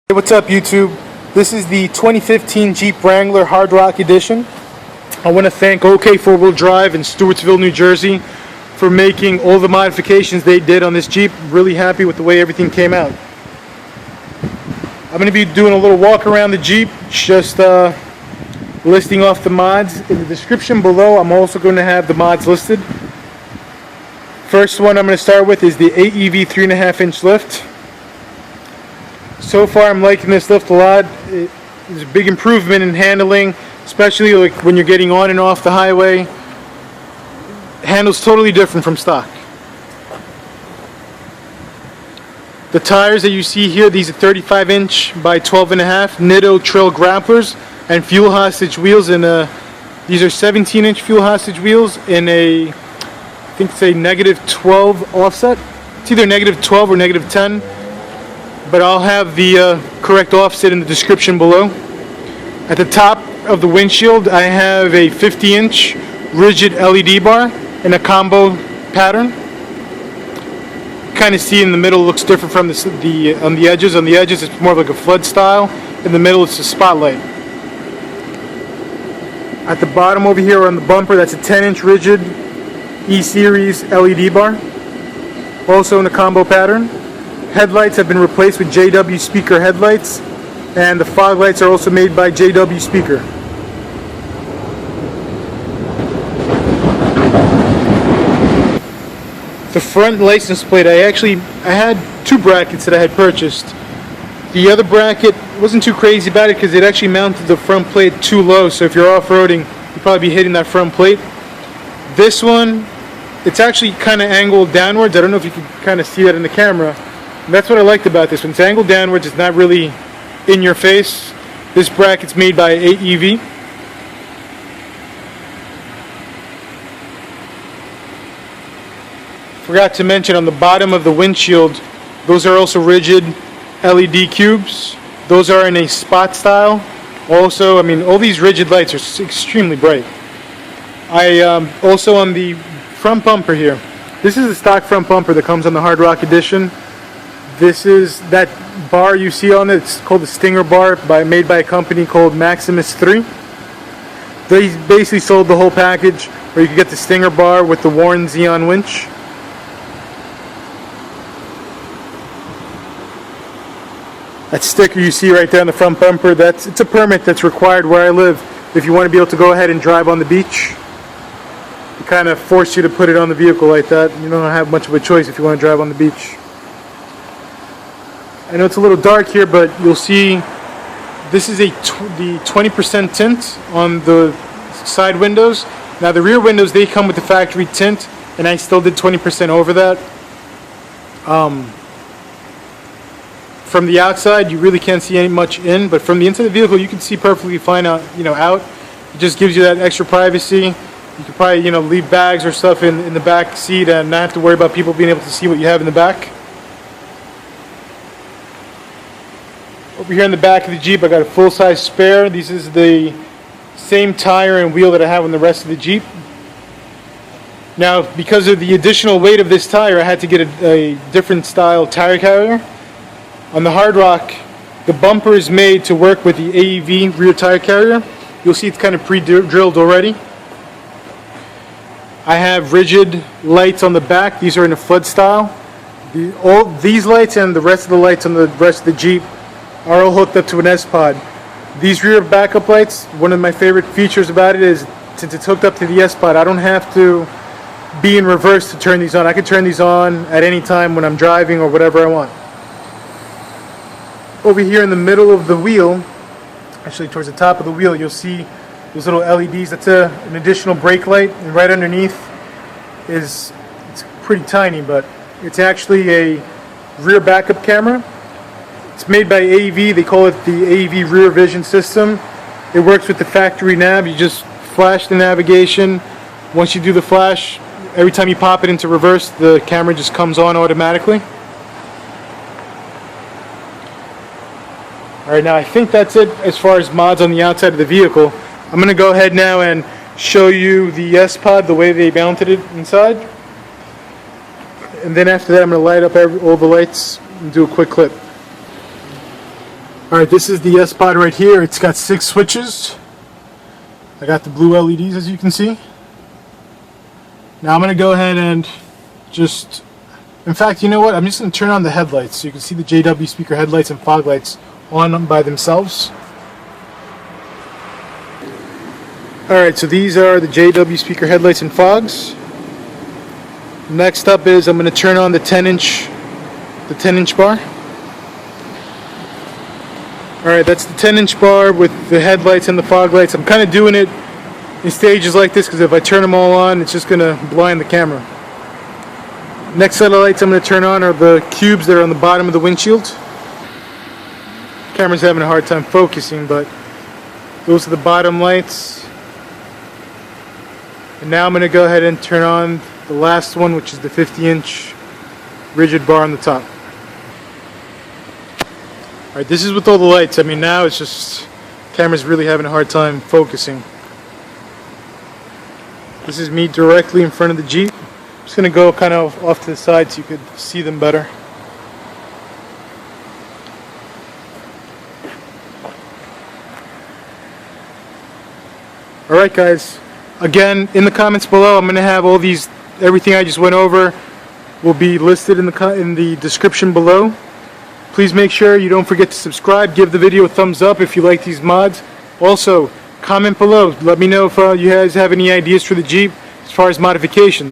Hey, what's up YouTube? This is the 2015 Jeep Wrangler Hard Rock Edition. I want to thank OK Four-Wheel Drive in Stewartsville, New Jersey for making all the modifications they did on this Jeep. Really happy with the way everything came out. I'm going to be doing a little walk around the Jeep, just listing off the mods. In the description below, I'm also going to have the mods listed. First one I'm going to start with is the AEV 3.5-inch lift. So far I'm liking this lift a lot. It's a big improvement in handling, especially like when you're getting on and off the highway. Handles totally different from stock. The tires that you see here, these are 35-inch by 12.5 Nitto Trail Grapplers and fuel hostage wheels. And these are 17-inch fuel hostage wheels in a, I think it's a -12 offset. It's either -12 or -10. But I'll have the correct offset in the description below. At the top of the windshield, I have a 50-inch rigid LED bar in a combo pattern. Kind of see in the middle looks different from on the edges. On the edges, it's more like a flood style. In the middle, it's a spotlight. At the bottom over here on the bumper, that's a 10-inch rigid E-Series LED bar, also in a combo pattern. Headlights have been replaced with JW Speaker headlights, and the fog lights are also made by JW Speaker. The front license plate, I had two brackets that I had purchased. The other bracket wasn't too crazy about it because it actually mounted the front plate too low, so if you're off-roading, you'll probably be hitting that front plate. This one, it's actually kind of angled downwards. I don't know if you can kind of see that in the camera. And that's what I liked about this one. It's angled downwards. It's not really in your face. This bracket's made by AEV. Forgot to mention on the bottom of the windshield, those are also rigid LED cubes. Those are in a spot style. Also, I mean, all these rigid lights are extremely bright. Also on the front bumper here, this is the stock front bumper that comes on the Hard Rock Edition. This is that bar you see on it. It's called the Stinger bar, made by a company called Maximus-3. They basically sold the whole package where you could get the Stinger bar with the worn ZEON winch. That sticker you see right there on the front bumper, it's a permit that's required where I live if you want to be able to go ahead and drive on the beach. They kind of force you to put it on the vehicle like that. You don't have much of a choice if you want to drive on the beach. I know it's a little dark here, but you'll see this is the 20% tint on the side windows. Now the rear windows, they come with the factory tint, and I still did 20% over that. From the outside, you really can't see much in, but from the inside of the vehicle, you can see perfectly fine out. It just gives you that extra privacy. You could probably leave bags or stuff in the back seat and not have to worry about people being able to see what you have in the back. Over here in the back of the Jeep, I got a full-size spare. This is the same tire and wheel that I have on the rest of the Jeep. Now, because of the additional weight of this tire, I had to get a different style tire carrier. On the Hard Rock, the bumper is made to work with the AEV rear tire carrier. You'll see it's kind of pre-drilled already. I have rigid lights on the back. These are in a flood style. All these lights and the rest of the lights on the rest of the Jeep are all hooked up to an SPOD. These rear backup lights, one of my favorite features about it is since it's hooked up to the SPOD, I don't have to be in reverse to turn these on. I can turn these on at any time when I'm driving or whatever I want. Over here in the middle of the wheel, actually towards the top of the wheel, you'll see those little LEDs. That's an additional brake light, and right underneath it's pretty tiny, but it's actually a rear backup camera. It's made by AEV. They call it the AEV Rear Vision System. It works with the factory nav. You just flash the navigation. Once you do the flash, every time you pop it into reverse, the camera just comes on automatically. Alright, now I think that's it as far as mods on the outside of the vehicle. I'm going to go ahead now and show you the SPOD, the way they mounted it inside. And then after that I'm going to light up all the lights and do a quick clip. Alright, this is the SPOD right here. It's got 6 switches. I got the blue LEDs, as you can see. Now I'm going to go ahead and just... In fact, you know what? I'm just going to turn on the headlights so you can see the JW speaker headlights and fog lights on by themselves. Alright, so these are the JW speaker headlights and fogs. Next up is I'm going to turn on the 10-inch bar. Alright, that's the 10-inch bar with the headlights and the fog lights. I'm kind of doing it in stages like this because if I turn them all on, it's just going to blind the camera. Next set of lights I'm going to turn on are the cubes that are on the bottom of the windshield. Camera's having a hard time focusing, but those are the bottom lights. And now I'm going to go ahead and turn on the last one, which is the 50-inch rigid bar on the top. Alright, this is with all the lights. I mean, now it's just, camera's really having a hard time focusing. This is me directly in front of the Jeep. I'm just going to go kind of off to the side so you could see them better. Alright guys, again, in the comments below, I'm going to have all these, everything I just went over will be listed in the description below. Please make sure you don't forget to subscribe, give the video a thumbs up if you like these mods. Also, comment below, let me know if you guys have any ideas for the Jeep as far as modifications.